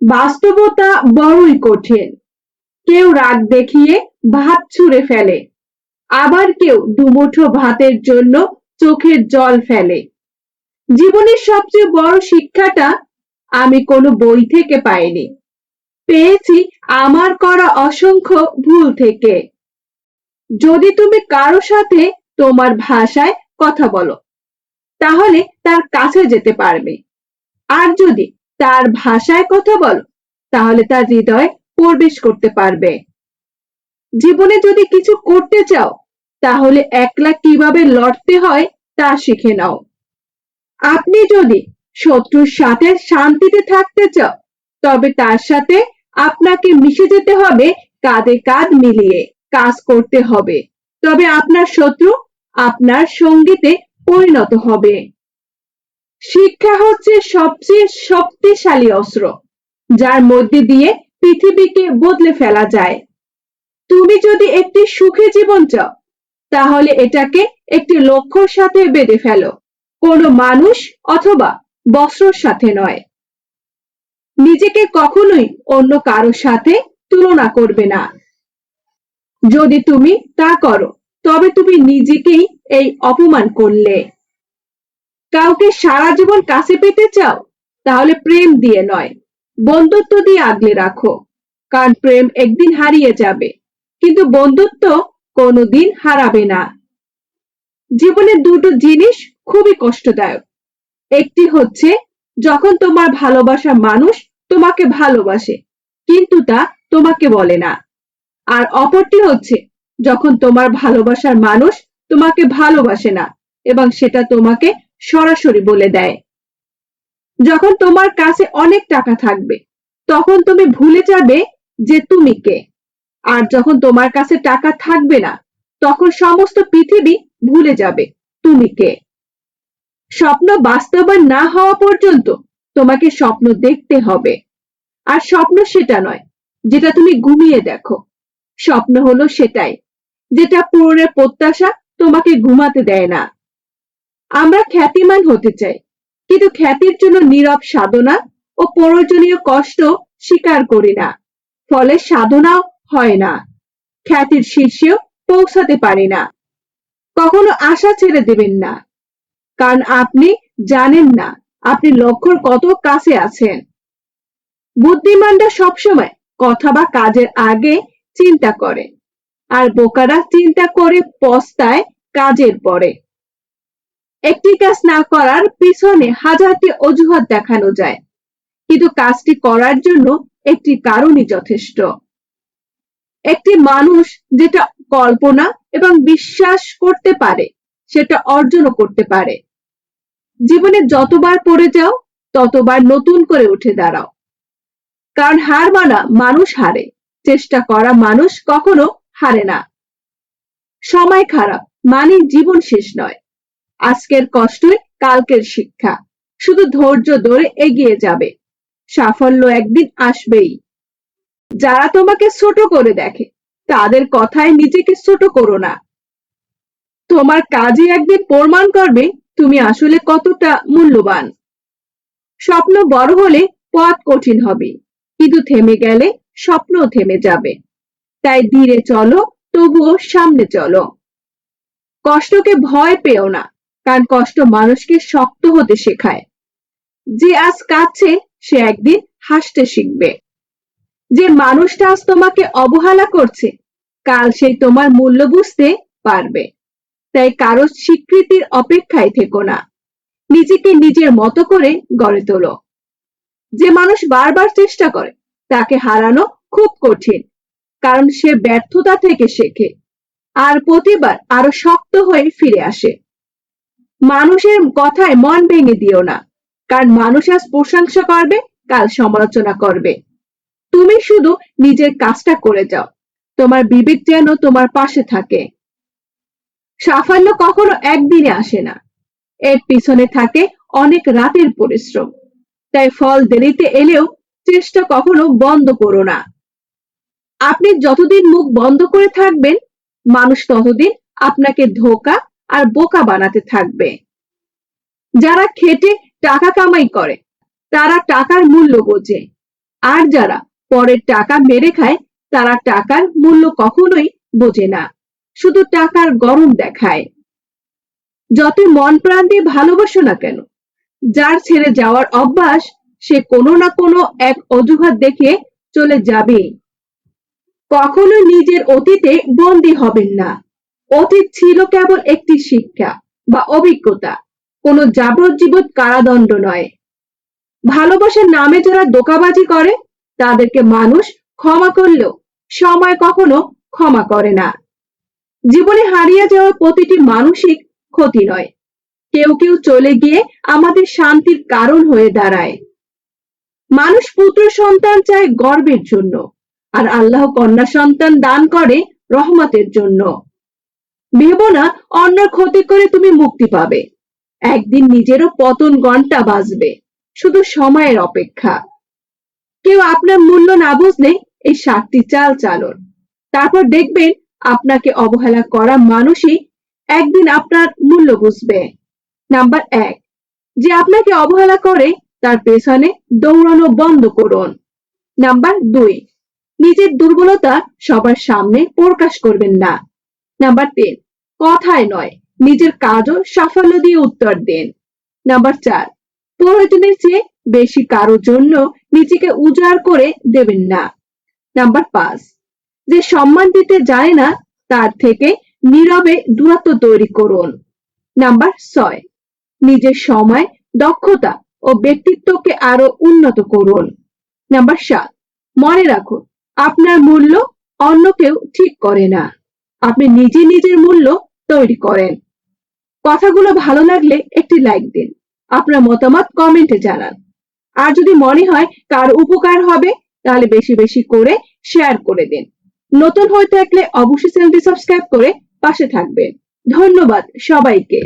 বাস্তবতা বড়ই কঠিন। কেউ রাগ দেখিয়ে ভাত ছুঁড়ে ফেলে, আবার কেউ দুমুঠো ভাতের জন্য চোখের জল ফেলে। জীবনের সবচেয়ে বড় শিক্ষাটা আমি কোনো বই থেকে পাইনি, পেয়েছি আমার করা অসংখ্য ভুল থেকে। যদি তুমি কারো সাথে তোমার ভাষায় কথা বলো, তাহলে তার কাছে যেতে পারবে। আর যদি তার ভাষায় কথা বলো, তাহলে তার হৃদয়ে প্রবেশ করতে পারবে। জীবনে যদি কিছু করতে চাও, তাহলে একলা কিভাবে লড়তে হয় তা শিখে নাও। আপনি যদি শত্রুর সাথে শান্তিতে থাকতে চাও, তবে তার সাথে আপনাকে মিশে যেতে হবে, কাঁধে কাঁধ মিলিয়ে কাজ করতে হবে। তবে আপনার শত্রু আপনার সঙ্গীতে পরিণত হবে। শিক্ষা হচ্ছে সবচেয়ে শক্তিশালী অস্ত্র, যার মধ্যে দিয়ে পৃথিবীকে বদলে ফেলা যায়। তুমি যদি একটি সুখী জীবন চাও, তাহলে এটাকে একটি লক্ষ্যর সাথে বেঁধে ফেলো, কোনো মানুষ অথবা বস্ত্রর সাথে নয়। নিজেকে কখনোই অন্য কারোর সাথে তুলনা করবে না। যদি তুমি তা করো, তবে তুমি নিজেকেই এই অপমান করলে। কাউকে সারা জীবন কাছে পেতে চাও, তাহলে প্রেম দিয়ে নয়, বন্ধুত্ব দিয়ে আগলে রাখো। কারণ প্রেম একদিন হারিয়ে যাবে, কিন্তু বন্ধুত্ব কোনোদিন হারাবে না। জীবনে দুটো জিনিস খুবই কষ্টদায়ক। একটি হচ্ছে যখন তোমার ভালোবাসার মানুষ তোমাকে ভালোবাসে, কিন্তু তা তোমাকে বলে না। আর অপরটি হচ্ছে যখন তোমার ভালোবাসার মানুষ তোমাকে ভালোবাসে না এবং সেটা তোমাকে সরাসরি বলে দেয়। যখন তোমার কাছে অনেক টাকা থাকবে, তখন তুমি ভুলে যাবে যে তুমি কে। আর যখন তোমার কাছে টাকা থাকবে না, তখন সমস্ত পৃথিবী ভুলে যাবে তুমি কে। স্বপ্ন বাস্তবায়ন না হওয়া পর্যন্ত তোমাকে স্বপ্ন দেখতে হবে। আর স্বপ্ন সেটা নয় যেটা তুমি ঘুমিয়ে দেখো, স্বপ্ন হলো সেটাই যেটা পূরণের প্রত্যাশা তোমাকে ঘুমাতে দেয় না। আমরা খ্যাতিমান হতে চাই, কিন্তু খ্যাতির জন্য নীরব সাধনা ও প্রয়োজনীয় কষ্ট স্বীকার করি না। ফলে সাধনাও হয় না, খ্যাতির শীর্ষেও পৌঁছাতে পারি না। কখনো আশা ছেড়ে দেবেন না, কারণ আপনি জানেন না আপনি লক্ষ্যর কত কাছে আছেন। বুদ্ধিমানরা সবসময় কথা বা কাজের আগে চিন্তা করে, আর বোকারা চিন্তা করে পস্তায় কাজের পরে। একটি কাজ না করার পিছনে হাজারটি অজুহাত দেখানো যায়, কিন্তু কাজটি করার জন্য একটি কারণই যথেষ্ট। একটি মানুষ যেটা কল্পনা এবং বিশ্বাস করতে পারে, সেটা অর্জনও করতে পারে। জীবনে যতবার পড়ে যাও, ততবার নতুন করে উঠে দাঁড়াও। কারণ হার মানা মানুষ হারে, চেষ্টা করা মানুষ কখনো হারে না। সময় খারাপ মানে জীবন শেষ নয়, আজকের কষ্টই কালকের শিক্ষা। শুধু ধৈর্য ধরে এগিয়ে যাবে, সাফল্য একদিন আসবেই। যারা তোমাকে ছোট করে দেখে, তাদের কথায় নিজেকে ছোট করো না। তোমার কাজই একদিন প্রমাণ করবে তুমি আসলে কতটা মূল্যবান। স্বপ্ন বড় হলে পথ কঠিন হবে, কিন্তু থেমে গেলে স্বপ্নও থেমে যাবে। তাই ধীরে চলো, তবুও সামনে চলো। কষ্টকে ভয় পেও না, কারণ কষ্ট মানুষকে শক্ত হতে শেখায়। যে আজ কাঁদছে, সে একদিন হাসতে শিখবে। যে মানুষটা আজ তোমাকে অবহেলা করছে, কাল সেই তোমার মূল্য বুঝতে পারবে। তাই কারো স্বীকৃতির অপেক্ষায় থেকো না, নিজেকে নিজের মতো করে গড়ে তোলো। যে মানুষ বারবার চেষ্টা করে, তাকে হারানো খুব কঠিন, কারণ সে ব্যর্থতা থেকে শেখে আর প্রতিবার আরো শক্ত হয়ে ফিরে আসে। মানুষের কথায় মন ভেঙে দিও না, কারণ মানুষ আজ প্রশংসা করবে, কাল সমালোচনা করবে। তুমি শুধু নিজের কাজটা করে যাও, তোমার বিবেক যেন তোমার পাশে থাকে। সাফল্য কখনো একদিনে আসে না, এর পিছনে থাকে অনেক রাতের পরিশ্রম। তাই ফল দেরিতে এলেও চেষ্টা কখনো বন্ধ করো না। আপনি যতদিন মুখ বন্ধ করে থাকবেন, মানুষ ততদিন আপনাকে ধোঁকা আর বোকা বানাতে থাকবে। যারা খেটে টাকা কামাই করে, তারা টাকার মূল্য বোঝে, আর যারা পরের টাকা মেরে খায় তারা টাকার মূল্য কখনোই বোঝে না, শুধু টাকার গরম দেখায়। যত মন প্রাণ দিয়ে ভালোবাসো না কেন, যার ছেড়ে যাওয়ার অভ্যাস সে কোনো না কোনো এক অজুহাত দেখে চলে যাবেই। কখনো নিজের অতীতে বন্দী হবেন না। অতীত ছিল কেবল একটি শিক্ষা বা অভিজ্ঞতা, কোনো যাবজ্জীবন কারাদণ্ড নয়। ভালোবাসার নামে যারা ধোঁকাবাজি করে তাদেরকে মানুষ ক্ষমা করলেও সময় কখনো ক্ষমা করে না। জীবনে হারিয়ে যাওয়া প্রতিটি মানসিক ক্ষতি নয়, কেউ কেউ চলে গিয়ে আমাদের শান্তির কারণ হয়ে দাঁড়ায়। মানুষ পুত্র সন্তান চায় গর্বের জন্য, আর আল্লাহ কন্যা সন্তান দান করে রহমতের জন্য। ভেবো না অন্যের ক্ষতি করে তুমি মুক্তি পাবে, একদিন নিজেরও পতন ঘন্টা বাজবে, শুধু সময়ের অপেক্ষা। কেউ আপনার মূল্য না বুঝলে এই 7টি চাল চালন, তারপর দেখবেন আপনাকে অবহেলা করা মানুষই একদিন আপনার মূল্য বুঝবে। নাম্বার 1, যে আপনাকে অবহেলা করে তার পেছনে দৌড়ানো বন্ধ করুন। নাম্বার 2, নিজের দুর্বলতা সবার সামনে প্রকাশ করবেন না। নাম্বার 3, কথায় নয় নিজের কাজও সাফল্য দিয়ে উত্তর দিন। নাম্বার 4, প্রয়োজনের চেয়ে বেশি কারোর জন্য নিজেকে উজাড় করে দেবেন না। নাম্বার 5, যে সম্মান দিতে জানে না তার থেকে নীরবে দূরত্ব তৈরি করুন। নাম্বার 6, নিজের সময়, দক্ষতা ও ব্যক্তিত্বকে আরো উন্নত করুন। নাম্বার 7, মনে রাখুন আপনার মূল্য অন্য কেউ ঠিক করে না, আপনি নিজে নিজের মূল্য তৈরি করেন। কথাগুলো ভালো লাগলে একটি লাইক দিন, আপনার মতামত কমেন্টে জানান। আর যদি মনে হয় কার উপকার হবে তাহলে বেশি বেশি করে শেয়ার করে দিন। নতুন হয়ে থাকলে অবশ্যই চ্যানেলটি সাবস্ক্রাইব করে পাশে থাকবেন। ধন্যবাদ সবাইকে।